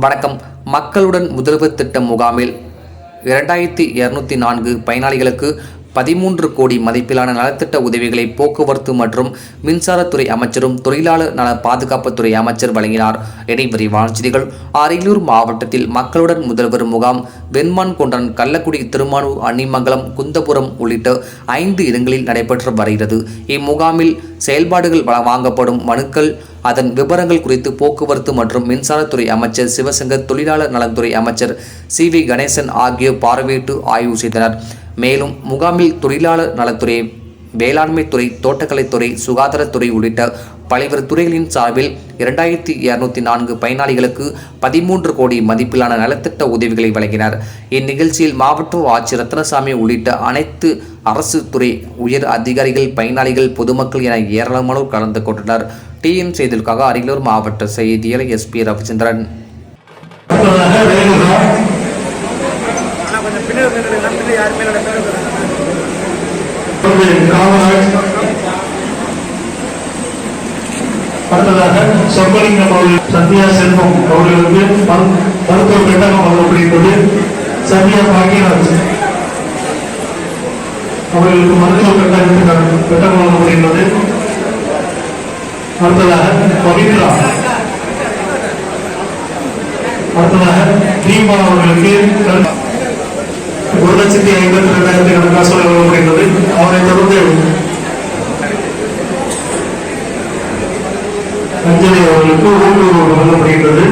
வணக்கம். மக்களுடன் முதல்வர் திட்ட முகாமில் 2204 பயனாளிகளுக்கு 13 கோடி மதிப்பிலான நலத்திட்ட உதவிகளை போக்குவரத்து மற்றும் மின்சாரத்துறை அமைச்சரும் தொழிலாளர் நல பாதுகாப்புத்துறை அமைச்சர் வழங்கினார். இனி விரிவான செய்திகள். அரியலூர் மாவட்டத்தில் மக்களுடன் முதல்வர் முகாம் வெண்மான்கொண்டான், கள்ளக்குடி, திருமானூர், அன்னிமங்கலம், குந்தபுரம் உள்ளிட்ட 5 இடங்களில் நடைபெற்று வருகிறது. இம்முகாமில் செயல்பாடுகள் வாங்கப்படும் மனுக்கள், அதன் விவரங்கள் குறித்து போக்குவரத்து மற்றும் மின்சாரத்துறை அமைச்சர் சிவசங்கர், தொழிலாளர் நலத்துறை அமைச்சர் சி.வி. கணேசன் ஆகியோர் பார்வையிட்டு ஆய்வு செய்தனர். மேலும் முகாமில் தொழிலாளர் நலத்துறை, வேளாண்மை துறை, தோட்டக்கலைத்துறை, சுகாதாரத்துறை உள்ளிட்ட பல்வேறு துறைகளின் சார்பில் 2204 பயனாளிகளுக்கு 13 கோடி மதிப்பிலான நலத்திட்ட உதவிகளை வழங்கினர். இந்நிகழ்ச்சியில் மாவட்ட ஆட்சியர் ரத்னசாமி உள்ளிட்ட அனைத்து அரசு துறை உயர் அதிகாரிகள், பயனாளிகள், பொதுமக்கள் என ஏராளமானோர் கலந்து கொண்டனர். டிஎன் செய்திகளுக்காக அரியலூர் மாவட்ட செய்தியாளர் எஸ்.பி. ரவிச்சந்திரன். அடுத்ததாக சொர்க்கலிங்கம் அவர்கள் சத்யா செல்வம் அவர்களுக்கு மருத்துவ பெட்டகம் வழங்கப்படுகிறது. சத்யா பாக்கியராஜ் அவர்களுக்கு மருத்துவ பெட்டகம் வழங்கப்படுகிறது. அடுத்ததாக பவித்ரா, அடுத்ததாக தீபா அவர்களுக்கு 1,52,000 காசோலை வழங்கப்படுகிறது. அவரை தொடர்ந்து அஞ்சலி அவர்களுக்கு 1 வழங்கப்படுகிறது.